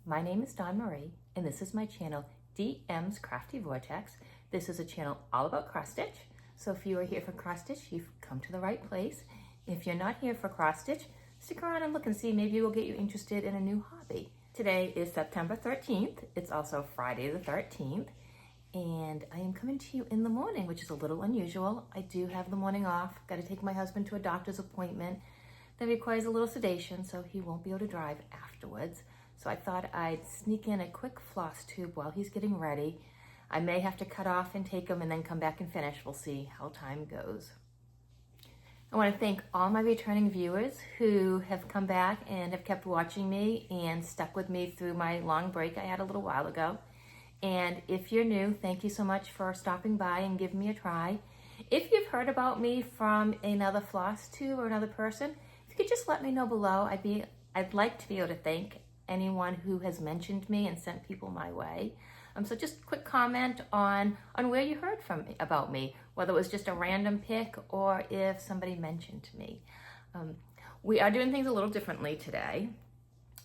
My name is Dawn Marie, and this is my channel, DM's Crafty Vortex. This is a channel all about cross stitch. So if you are here for cross stitch, you've come to the right place. If you're not here for cross stitch, stick around and look and see. Maybe we'll get you interested in a new hobby. Today is September 13th. It's also Friday the 13th. And I am coming to you in the morning, which is a little unusual. I do have the morning off. Got to take my husband to a doctor's appointment that requires a little sedation, so he won't be able to drive afterwards. So I thought I'd sneak in a quick Flosstube while he's getting ready. I may have to cut off and take him and then come back and finish. We'll see how time goes. I want to thank all my returning viewers who have come back and have kept watching me and stuck with me through my long break I had a little while ago. And if you're new, thank you so much for stopping by and giving me a try. If you've heard about me from another Flosstube or another person, if you could just let me know below. I'd like to be able to thank anyone who has mentioned me and sent people my way. So just quick comment on where you heard about me, whether it was just a random pick or if somebody mentioned me. We are doing things a little differently today.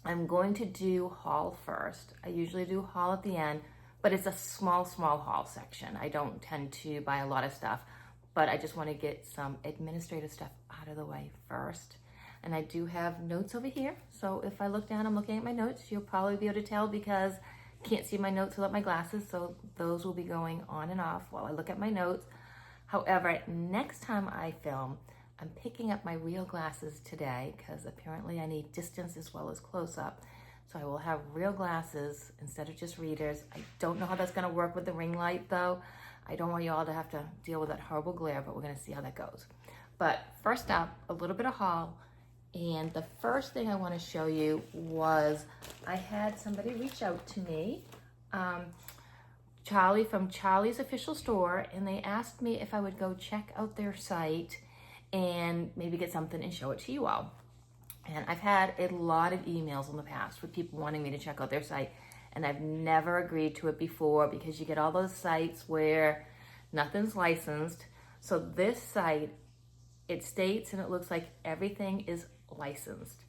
I'm going to do haul first. I usually do haul at the end, but it's a small haul section. I don't tend to buy a lot of stuff, but I just want to get some administrative stuff out of the way first. And I do have notes over here. So if I look down, I'm looking at my notes. You'll probably be able to tell because I can't see my notes without my glasses. So those will be going on and off while I look at my notes. However, next time I film, I'm picking up my real glasses today because apparently I need distance as well as close up. So I will have real glasses instead of just readers. I don't know how that's gonna work with the ring light though. I don't want you all to have to deal with that horrible glare, but we're gonna see how that goes. But first up, a little bit of haul. And the first thing I want to show you was I had somebody reach out to me, Charlie from Charlie's Official Store, and they asked me if I would go check out their site and maybe get something and show it to you all. And I've had a lot of emails in the past with people wanting me to check out their site, and I've never agreed to it before because you get all those sites where nothing's licensed. So this site, it states and it looks like everything is licensed.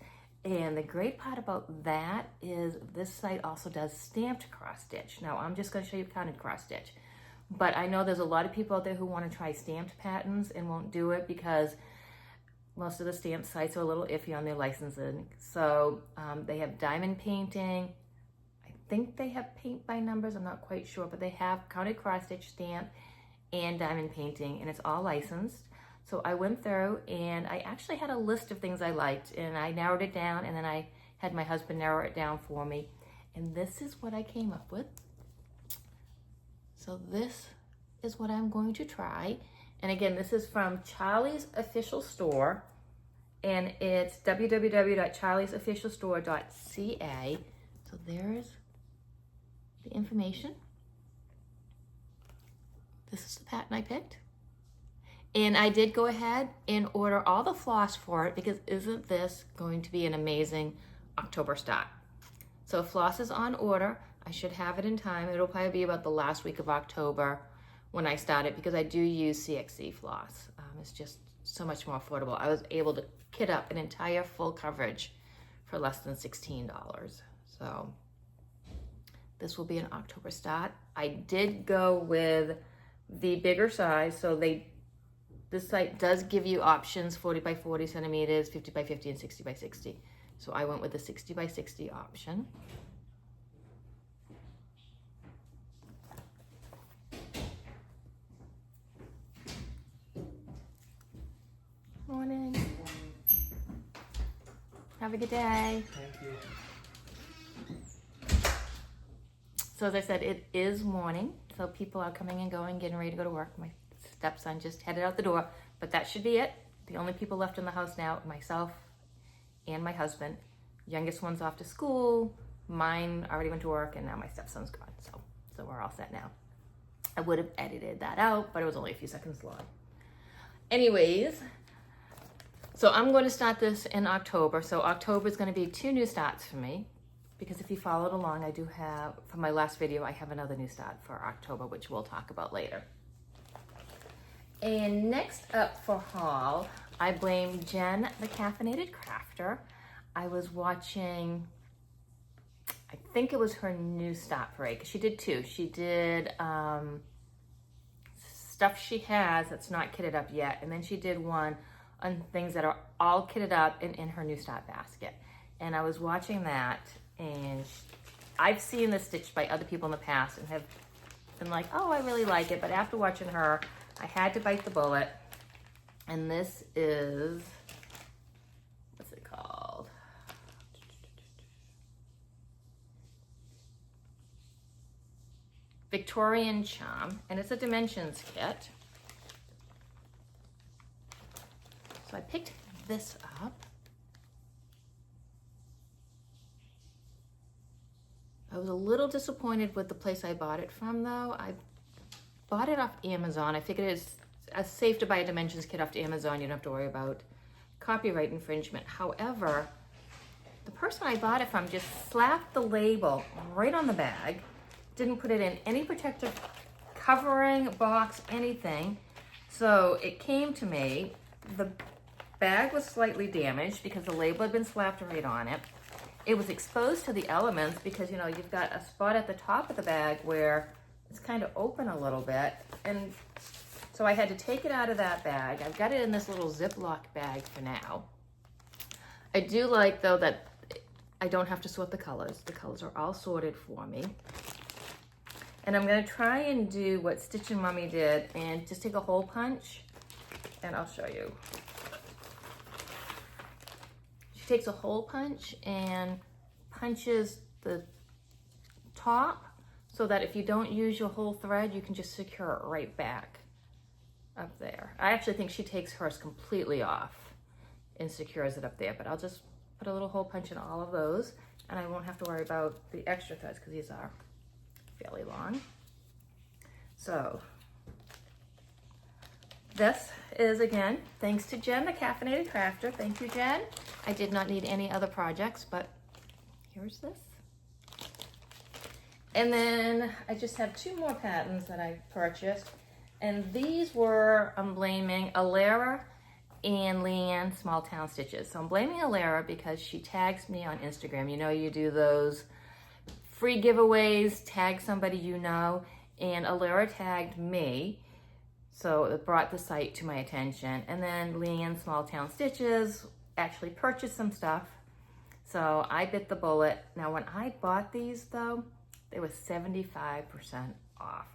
And the great part about that is this site also does stamped cross stitch. Now I'm just going to show you counted cross stitch, but I know there's a lot of people out there who want to try stamped patterns and won't do it because most of the stamp sites are a little iffy on their licensing. So they have diamond painting. I think they have paint by numbers, I'm not quite sure, but they have counted cross stitch, stamp, and diamond painting, and it's all licensed. So I went through and I actually had a list of things I liked and I narrowed it down, and then I had my husband narrow it down for me. And this is what I came up with. So this is what I'm going to try. And again, this is from Charlie's Official Store, and it's www.charliesofficialstore.ca. So there's the information. This is the pattern I picked. And I did go ahead and order all the floss for it because isn't this going to be an amazing October start? So if floss is on order, I should have it in time. It'll probably be about the last week of October when I start it because I do use CXC floss. It's just so much more affordable. I was able to kit up an entire full coverage for less than $16. So this will be an October start. I did go with the bigger size, so this site does give you options, 40 by 40 centimeters, 50 by 50, and 60 by 60. So I went with the 60 by 60 option. Morning. Have a good day. Thank you. So as I said, it is morning. So people are coming and going, getting ready to go to work. My stepson just headed out the door, but that should be it. The only people left in the house now, myself and my husband. Youngest one's off to school. Mine already went to work, and now my stepson's gone. So we're all set now. I would have edited that out, but it was only a few seconds long. Anyways, so I'm going to start this in October. So October is going to be 2 new starts for me because if you followed along, I do have, from my last video, I have another new start for October, which we'll talk about later. And next up for haul, I blame Jen, the Caffeinated Crafter. I was watching, I think it was her new stop parade, because she did two. She did stuff she has that's not kitted up yet, and then she did one on things that are all kitted up and in her new stop basket. And I was watching that, and I've seen this stitched by other people in the past and have been like, oh, I really like it. But after watching her, I had to bite the bullet. And this is, what's it called? Victorian Charm, and it's a dimensions kit. So I picked this up. I was a little disappointed with the place I bought it from, though. I bought it off Amazon. I figured it's safe to buy a dimensions kit off Amazon. You don't have to worry about copyright infringement. However, the person I bought it from just slapped the label right on the bag, didn't put it in any protective covering, box, anything. So it came to me, the bag was slightly damaged because the label had been slapped right on it. It was exposed to the elements because, you know, you've got a spot at the top of the bag where it's kind of open a little bit. And so I had to take it out of that bag. I've got it in this little Ziploc bag for now. I do like, though, that I don't have to sort the colors. The colors are all sorted for me. And I'm gonna try and do what Stitchin' Mummy did and just take a hole punch, and I'll show you. She takes a hole punch and punches the top so that if you don't use your whole thread, you can just secure it right back up there. I actually think she takes hers completely off and secures it up there, but I'll just put a little hole punch in all of those, and I won't have to worry about the extra threads because these are fairly long. So this is, again, thanks to Jen, the Caffeinated Crafter. Thank you, Jen. I did not need any other projects, but here's this. And then I just have two more patterns that I purchased. And these were, I'm blaming Alara and Leanne Small Town Stitches. So I'm blaming Alara because she tags me on Instagram. You know, you do those free giveaways, tag somebody you know, and Alara tagged me. So it brought the site to my attention. And then Leanne Small Town Stitches actually purchased some stuff. So I bit the bullet. Now when I bought these though, they were 75% off.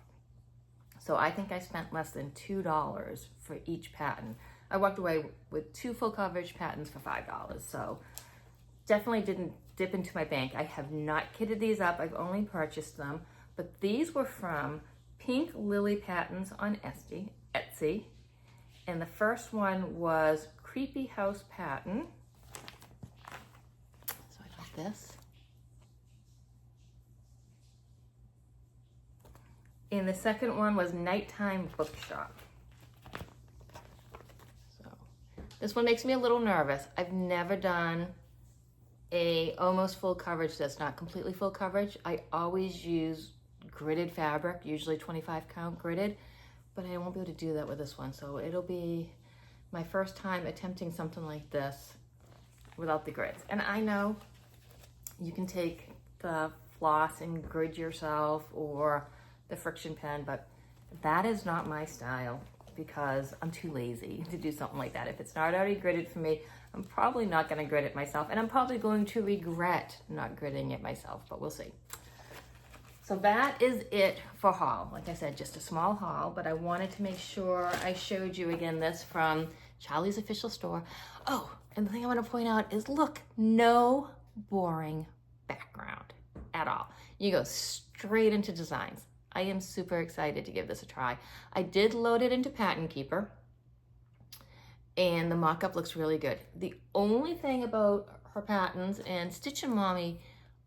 So I think I spent less than $2 for each pattern. I walked away with 2 full coverage patterns for $5. So definitely didn't dip into my bank. I have not kitted these up. I've only purchased them. But these were from Pink Lily Patterns on Etsy. And the first one was Creepy House Pattern. So I got this. And the second one was Nighttime Bookshop. So this one makes me a little nervous. I've never done a almost full coverage that's not completely full coverage. I always use gridded fabric, usually 25 count gridded, but I won't be able to do that with this one. So it'll be my first time attempting something like this without the grids. And I know you can take the floss and grid yourself or the friction pen, but that is not my style because I'm too lazy to do something like that. If it's not already gridded for me, I'm probably not gonna grid it myself, and I'm probably going to regret not gridding it myself, but we'll see. So that is it for haul. Like I said, just a small haul, but I wanted to make sure I showed you again this from Charlie's official store. Oh, and the thing I want to point out is look, no boring background at all. You go straight into designs. I am super excited to give this a try. I did load it into Pattern Keeper, and the mock-up looks really good. The only thing about her patterns, and Stitchin' Mommy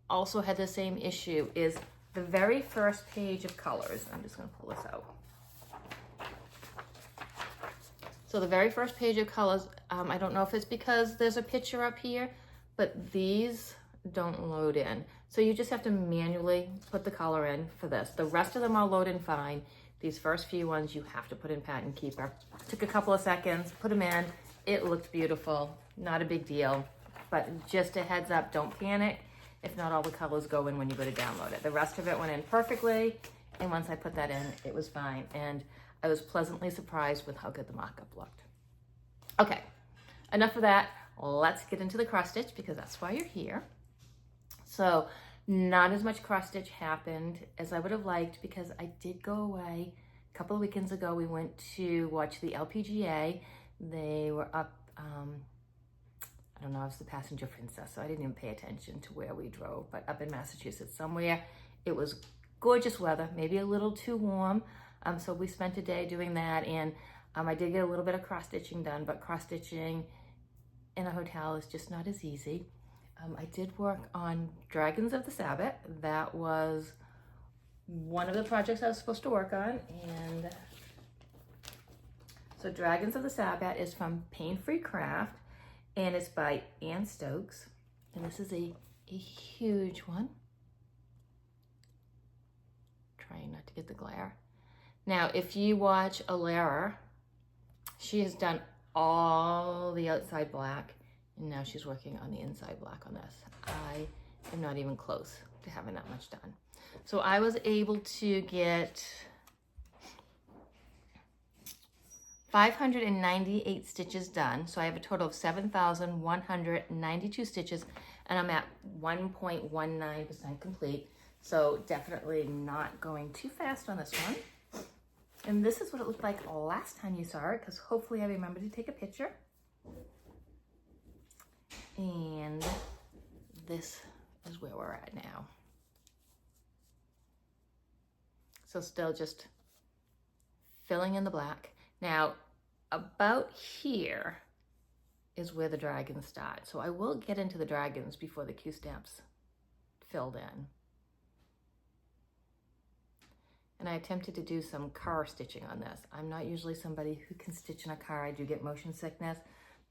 also had the same issue, is the very first page of colors. I'm just gonna pull this out. So the very first page of colors, I don't know if it's because there's a picture up here, but these don't load in. So you just have to manually put the color in for this. The rest of them all load in fine. These first few ones you have to put in Pattern Keeper. Took a couple of seconds, put them in. It looked beautiful, not a big deal, but just a heads up, don't panic. if not all the colors go in when you go to download it. The rest of it went in perfectly, and once I put that in, it was fine. And I was pleasantly surprised with how good the mock-up looked. Okay, enough of that. Let's get into the cross stitch because that's why you're here. So not as much cross stitch happened as I would have liked because I did go away. A couple of weekends ago, we went to watch the LPGA. They were up, I don't know, I was the passenger princess, so I didn't even pay attention to where we drove, but up in Massachusetts somewhere. It was gorgeous weather, maybe a little too warm. So we spent a day doing that, and I did get a little bit of cross stitching done, but cross stitching in a hotel is just not as easy. I did work on Dragons of the Sabbath. That was one of the projects I was supposed to work on. And so Dragons of the Sabbath is from Pain-Free Craft, and it's by Ann Stokes. And this is a huge one. Trying not to get the glare. Now, if you watch Alara, she has done all the outside black, and now she's working on the inside black on this. I am not even close to having that much done. So I was able to get 598 stitches done. So I have a total of 7,192 stitches, and I'm at 1.19% complete. So definitely not going too fast on this one. And this is what it looked like last time you saw it, because hopefully I remembered to take a picture. And this is where we're at now. So still just filling in the black. Now, about here is where the dragons start. So I will get into the dragons before the Q-stamps filled in. And I attempted to do some car stitching on this. I'm not usually somebody who can stitch in a car. I do get motion sickness,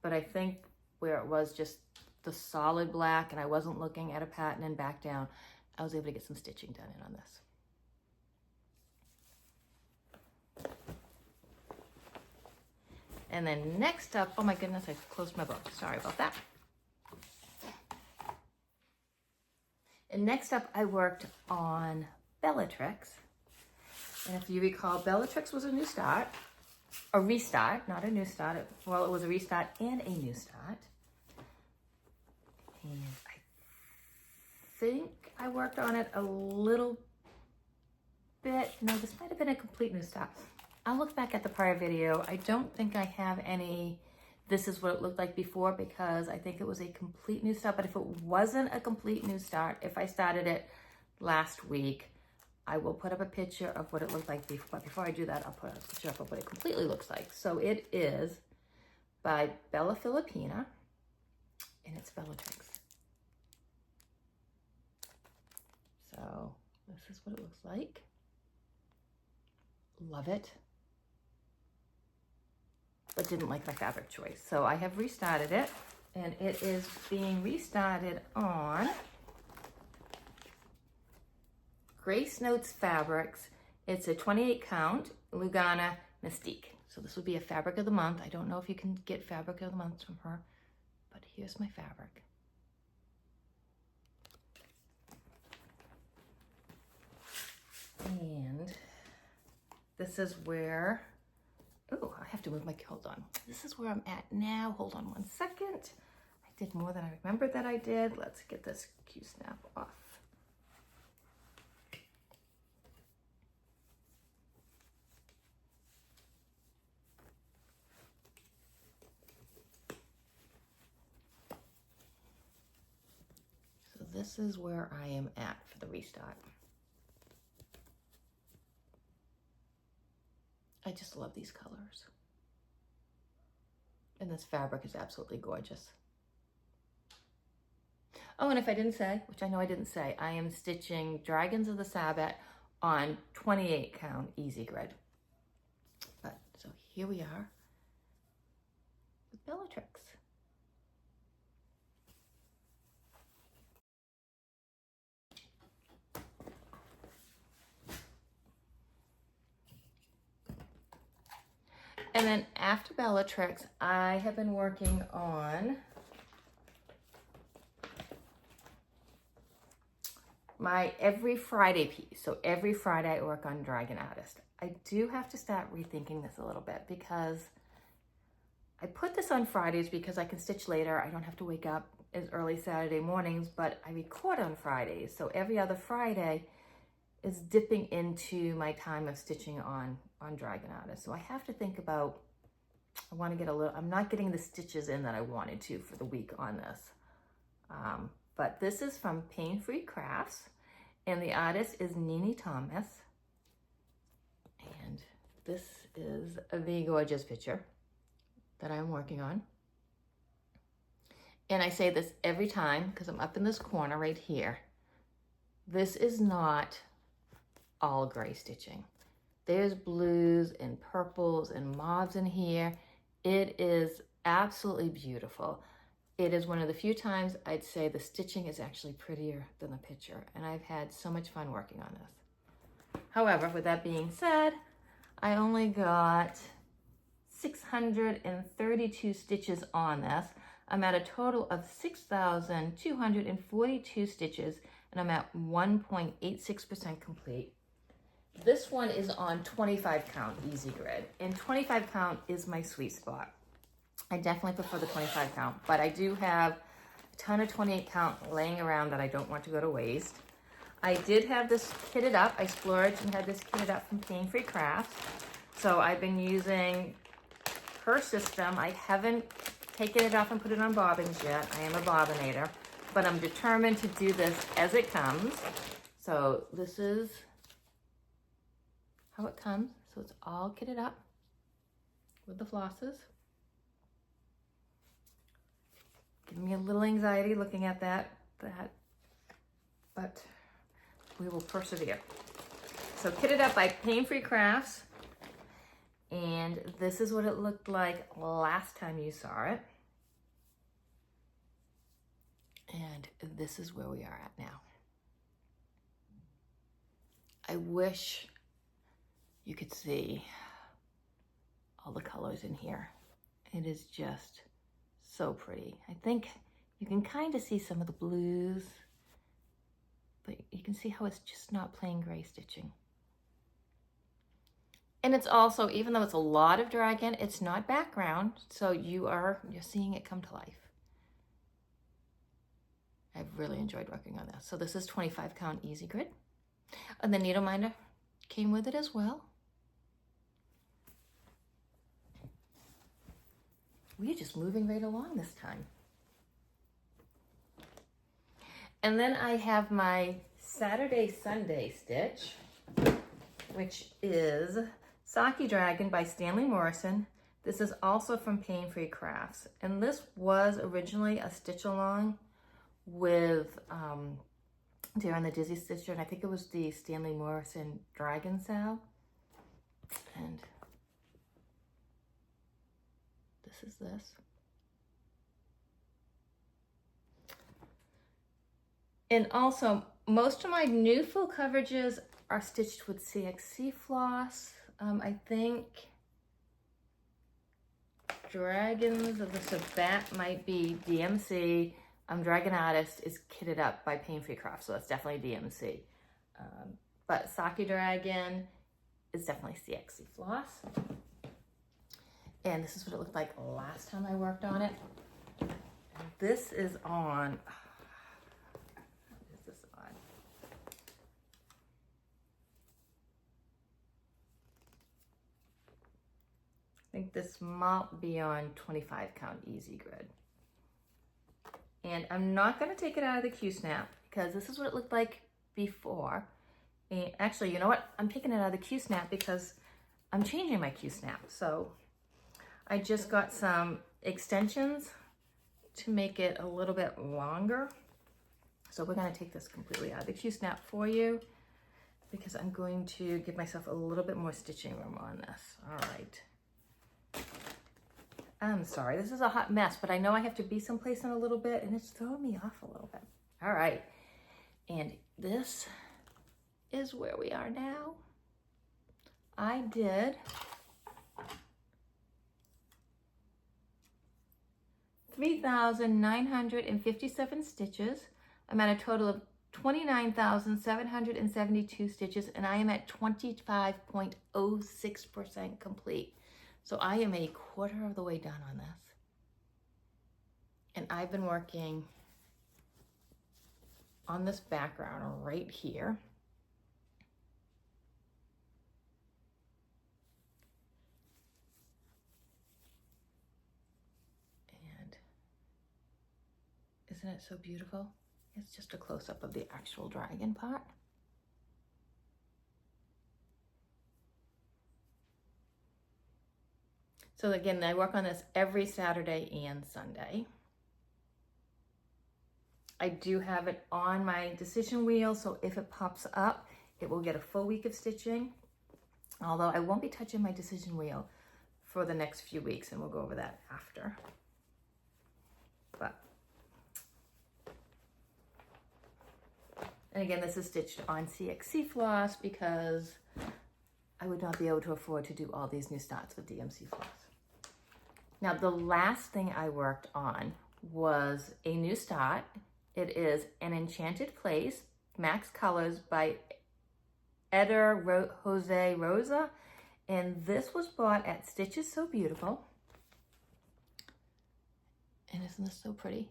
but I think where it was just the solid black and I wasn't looking at a pattern and back down, I was able to get some stitching done in on this. And then next up, oh my goodness, I closed my book. Sorry about that. And next up, I worked on Bellatrix. And if you recall, Bellatrix was a new start, a restart, not a new start. Well, it was a restart and a new start. And I think I worked on it a little bit. No, this might have been a complete new start. I'll look back at the prior video. I don't think I have any, this is what it looked like before, because I think it was a complete new start. But if it wasn't a complete new start, if I started it last week, I will put up a picture of what it looked like before. But before I do that, I'll put a picture up of what it completely looks like. So it is by Bella Filipina, and it's Bellatrix. So this is what it looks like. Love it. But didn't like my fabric choice. So I have restarted it, and it is being restarted on Grace Notes Fabrics. It's a 28 count Lugana Mystique. So this will be a fabric of the month. I don't know if you can get fabric of the month from her, but here's my fabric. And this is where, oh, I have to move my, hold on. This is where I'm at now. Hold on one second. I did more than I remembered that I did. Let's get this Q-snap off. So this is where I am at for the restart. I just love these colors. And this fabric is absolutely gorgeous. Oh, and if I didn't say, which I know I didn't say, I am stitching Dragons of the Sabbath on 28 count easy grid. But so here we are with Bellatrix. And then after Bellatrix, I have been working on my every Friday piece. So every Friday I work on Dragon Artist. I do have to start rethinking this a little bit because I put this on Fridays because I can stitch later. I don't have to wake up as early Saturday mornings, but I record on Fridays. So every other Friday is dipping into my time of stitching on Dragon Artist. So I have to think about, I want to get a little, I'm not getting the stitches in that I wanted to for the week on this. But this is from Pain Free Crafts, and the artist is Nini Thomas. And this is the gorgeous picture that I'm working on. And I say this every time because I'm up in this corner right here. This is not all gray stitching. There's blues and purples and mauves in here. It is absolutely beautiful. It is one of the few times I'd say the stitching is actually prettier than the picture, and I've had so much fun working on this. However, with that being said, I only got 632 stitches on this. I'm at a total of 6,242 stitches, and I'm at 1.86% complete. This one is on 25 count easy grid, and 25 count is my sweet spot. I definitely prefer the 25 count, but I do have a ton of 28 count laying around that I don't want to go to waste. I did have this kitted up. I splurged and had this kitted up from Pain Free Crafts. So I've been using her system. I haven't taken it off and put it on bobbins yet. I am a bobbinator, but I'm determined to do this as it comes. So this is how it comes. So it's all kitted up with the flosses. Giving me a little anxiety looking at that, but we will persevere. So kitted up by Pain Free Crafts, and this is what it looked like last time you saw it. And this is where we are at now. I wish you could see all the colors in here. It is just so pretty. I think you can kind of see some of the blues, but you can see how it's just not plain gray stitching. And it's also, even though it's a lot of dragon, it's not background, so you're seeing it come to life. I've really enjoyed working on this. So this is 25 count easy grid, and the needle minder came with it as well. We're just moving right along this time. And then I have my Saturday Sunday stitch, which is Saki Dragon by Stanley Morrison. This is also from Pain Free Crafts. And this was originally a stitch along with Darren the Dizzy Stitcher, and I think it was the Stanley Morrison Dragon Sal. And this is this. And also, most of my new full coverages are stitched with CXC floss. I think Dragons of the Sabat might be DMC. Dragon Artist is kitted up by Pain Free Crafts, so that's definitely DMC. But Saki Dragon is definitely CXC floss. And this is what it looked like last time I worked on it. This is on, what is this on? I think this might be on 25 count easy grid. And I'm not gonna take it out of the Q-snap because this is what it looked like before. And actually, you know what? I'm taking it out of the Q-snap because I'm changing my Q-snap. So I just got some extensions to make it a little bit longer. So we're gonna take this completely out of the Q-snap for you because I'm going to give myself a little bit more stitching room on this. All right. I'm sorry, this is a hot mess, but I know I have to be someplace in a little bit and it's throwing me off a little bit. All right, and this is where we are now. I did 3,957 stitches. I'm at a total of 29,772 stitches, and I am at 25.06% complete. So I am a quarter of the way done on this. And I've been working on this background right here. And isn't it so beautiful? It's just a close-up of the actual dragon part. So again, I work on this every Saturday and Sunday. I do have it on my decision wheel, so if it pops up, it will get a full week of stitching. Although I won't be touching my decision wheel for the next few weeks, and we'll go over that after. But, and again, this is stitched on CXC floss because I would not be able to afford to do all these new starts with DMC floss. Now, the last thing I worked on was a new start. It is An Enchanted Place, Max Colors by Eder Jose Rosa. And this was bought at Stitches So Beautiful. And isn't this so pretty?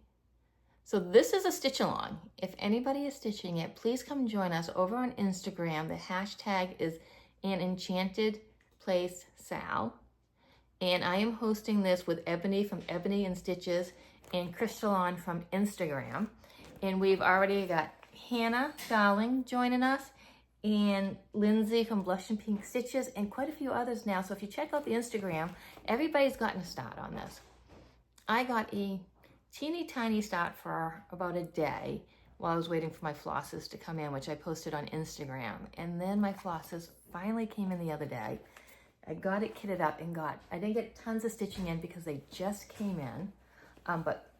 So this is a stitch along. If anybody is stitching it, please come join us over on Instagram. The hashtag is An Enchanted Place Sal. And I am hosting this with Ebony from Ebony and Stitches and Crystalon from Instagram. And we've already got Hannah Darling joining us and Lindsay from Blush and Pink Stitches and quite a few others now. So if you check out the Instagram, everybody's gotten a start on this. I got a teeny tiny start for about a day while I was waiting for my flosses to come in, which I posted on Instagram. And then my flosses finally came in the other day. I got it kitted up and I didn't get tons of stitching in because they just came in. But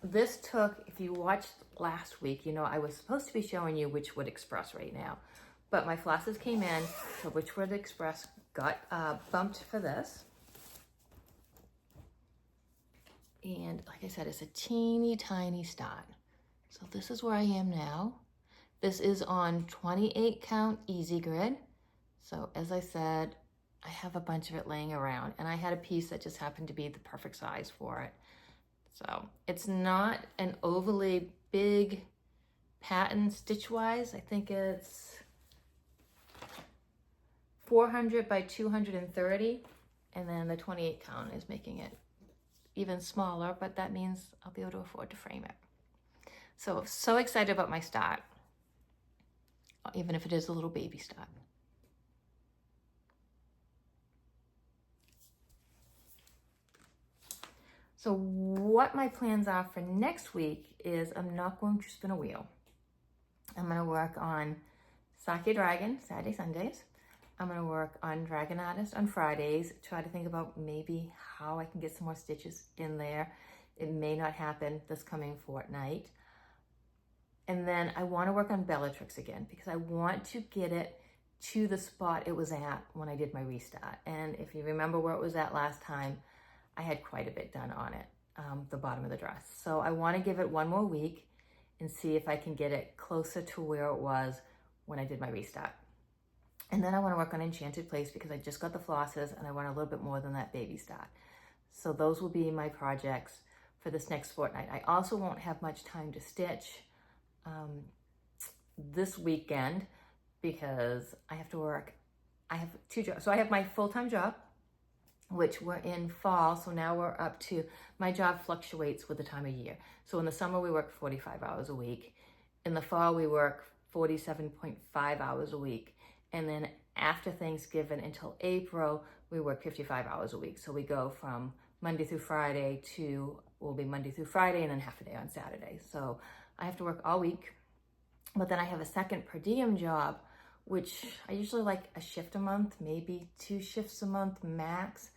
this took, if you watched last week, you know I was supposed to be showing you Witchwood Express right now. But my flosses came in, so Witchwood Express got bumped for this. And like I said, it's a teeny tiny start. So this is where I am now. This is on 28 count easy grid. So as I said, I have a bunch of it laying around and I had a piece that just happened to be the perfect size for it. So it's not an overly big pattern stitch-wise. I think it's 400 by 230. And then the 28 count is making it even smaller, but that means I'll be able to afford to frame it. So excited about my start, even if it is a little baby start. So what my plans are for next week is I'm not going to spin a wheel. I'm going to work on Sake Dragon, Saturday, Sundays. I'm going to work on Dragon Artist on Fridays, try to think about maybe how I can get some more stitches in there. It may not happen this coming fortnight. And then I want to work on Bellatrix again because I want to get it to the spot it was at when I did my restart. And if you remember where it was at last time, I had quite a bit done on it, the bottom of the dress. So I want to give it one more week and see if I can get it closer to where it was when I did my restart. And then I want to work on Enchanted Place because I just got the flosses and I want a little bit more than that baby start. So those will be my projects for this next fortnight. I also won't have much time to stitch this weekend because I have to work. I have two jobs. So I have my full-time job, which we're in fall. So now we're up to, my job fluctuates with the time of year. So in the summer, we work 45 hours a week. In the fall, we work 47.5 hours a week. And then after Thanksgiving until April, we work 55 hours a week. So we go from Monday through Friday to, will be Monday through Friday and then half a day on Saturday. So I have to work all week. But then I have a second per diem job, which I usually like a shift a month, maybe 2 shifts a month max.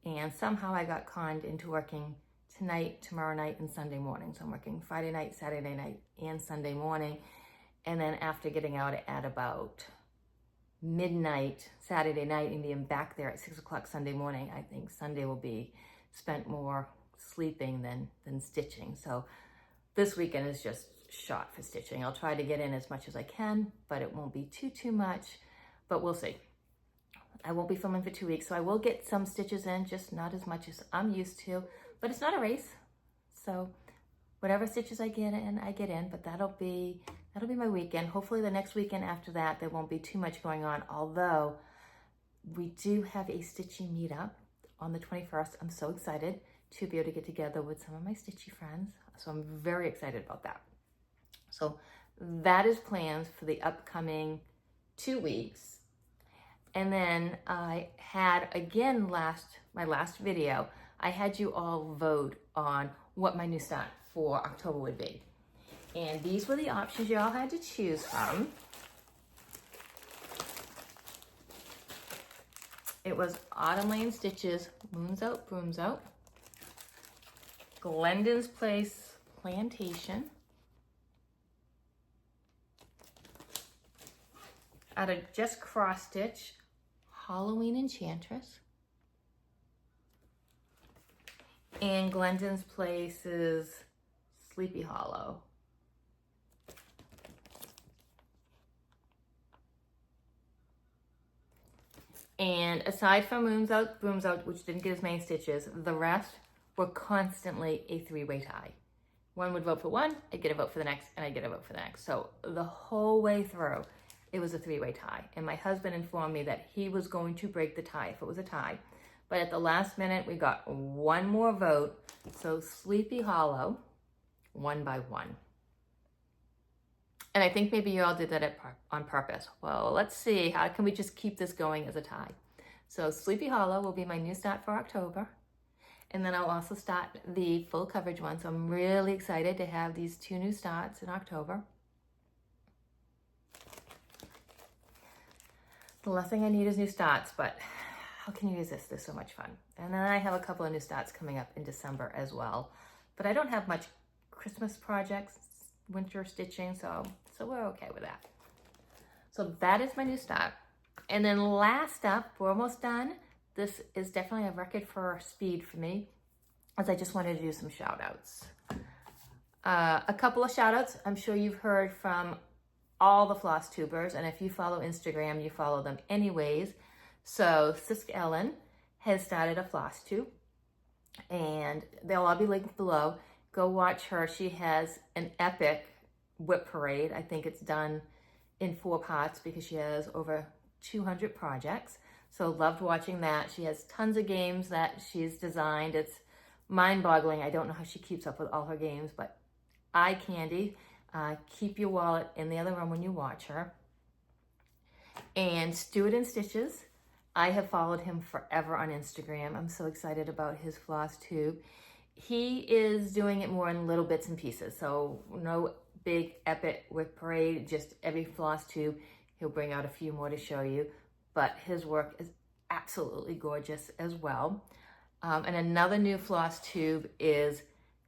And somehow I got conned into working tonight, tomorrow night, and Sunday morning. So I'm working Friday night, Saturday night, and Sunday morning. And then after getting out at about midnight Saturday night and being back there at 6 o'clock Sunday morning, I think Sunday will be spent more sleeping than stitching. So this weekend is just shot for stitching. I'll try to get in as much as I can, but it won't be too much, but we'll see. I won't be filming for 2 weeks, so I will get some stitches in, just not as much as I'm used to, but it's not a race. So whatever stitches I get in, but that'll be my weekend. Hopefully the next weekend after that, there won't be too much going on, although we do have a stitching meetup on the 21st. I'm so excited to be able to get together with some of my stitchy friends. So I'm very excited about that. So that is plans for the upcoming 2 weeks. And then I had, again, my last video, I had you all vote on what my new start for October would be. And these were the options you all had to choose from. It was Autumn Lane Stitches, Moons Out, Brooms Out, Glendon's Place Plantation, out of Just Cross Stitch, Halloween Enchantress, and Glendon's Place's Sleepy Hollow. And aside from Moons Out, Brooms Out, which didn't get as many stitches, the rest were constantly a three-way tie. One would vote for one, I'd get a vote for the next, and I'd get a vote for the next. So the whole way through, it was a three-way tie. And my husband informed me that he was going to break the tie if it was a tie. But at the last minute, we got one more vote. So Sleepy Hollow, 1 by 1. And I think maybe you all did that on purpose. Well, let's see, how can we just keep this going as a tie? So Sleepy Hollow will be my new start for October. And then I'll also start the full coverage one. So I'm really excited to have these 2 new starts in October. The last thing I need is new starts, but how can you resist? They're so much fun. And then I have a couple of new starts coming up in December as well. But I don't have much Christmas projects, winter stitching, so we're okay with that. So that is my new start. And then last up, we're almost done. This is definitely a record for speed for me, as I just wanted to do some shout outs. A couple of shout outs. I'm sure you've heard from all the Flosstubers, and if you follow Instagram, you follow them anyways. So Ellen has started a Flosstube, and they'll all be linked below. Go watch her. She has an epic WIP parade. I think it's done in 4 parts because she has over 200 projects. So loved watching that. She has tons of games that she's designed. It's mind-boggling. I don't know how she keeps up with all her games, but eye candy. Keep your wallet in the other room when you watch her. And Stuart & Stitches. I have followed him forever on Instagram. I'm so excited about his Flosstube. He is doing it more in little bits and pieces. So no big epic WIP parade, just every Flosstube. He'll bring out a few more to show you. But his work is absolutely gorgeous as well. And another new Flosstube is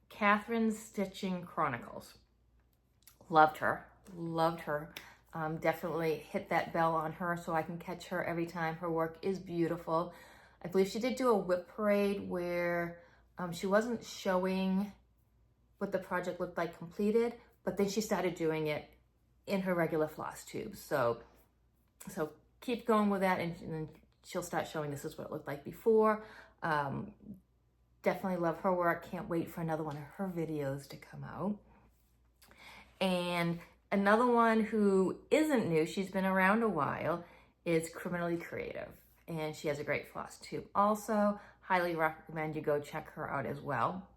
Catherine's Stitching Chronicles. Loved her. Definitely hit that bell on her so I can catch her every time. Her work is beautiful. I believe she did do a WIP parade where she wasn't showing what the project looked like completed, but then she started doing it in her regular Flosstube. So keep going with that, and then she'll start showing this is what it looked like before. Definitely love her work. Can't wait for another one of her videos to come out. And another one who isn't new, she's been around a while, is Criminally Creative. And she has a great Flosstube also. Highly recommend you go check her out as well.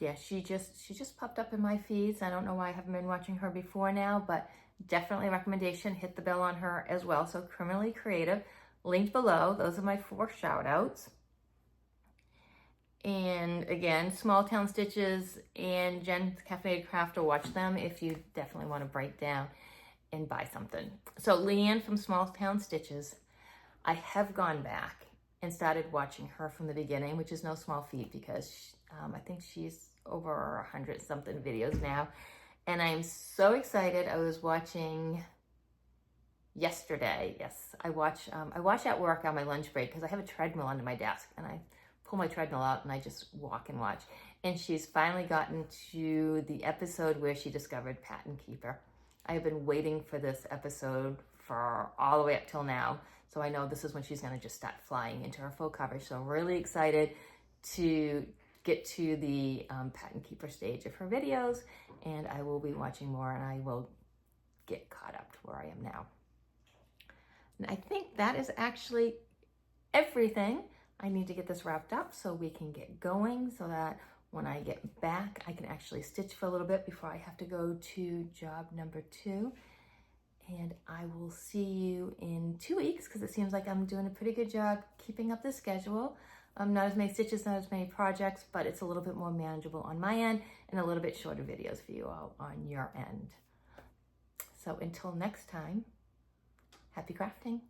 Yeah, she just popped up in my feeds. I don't know why I haven't been watching her before now, but definitely a recommendation. Hit the bell on her as well. So Criminally Creative, linked below. Those are my 4 shout outs. And again, Small Town Stitches and Jen's Caffeinated Crafter, watch them if you definitely want to break down and buy something. So Leanne from Small Town Stitches, I have gone back and started watching her from the beginning, which is no small feat because I think she's over 100 something videos now. And I'm so excited. I was watching yesterday. Yes, I watch at work on my lunch break because I have a treadmill under my desk, and I pull my treadmill out and I just walk and watch. and she's finally gotten to the episode where she discovered Pattern Keeper. I've been waiting for this episode for all the way up till now, so I know this is when she's going to just start flying into her full coverage. So really excited to get to the Pattern Keeper stage of her videos, and I will be watching more, and I will get caught up to where I am now. And I think that is actually everything. I need to get this wrapped up so we can get going, so that when I get back, I can actually stitch for a little bit before I have to go to job number 2. And I will see you in 2 weeks, because it seems like I'm doing a pretty good job keeping up the schedule. Not as many stitches, not as many projects, but it's a little bit more manageable on my end, and a little bit shorter videos for you all on your end. So until next time, happy crafting.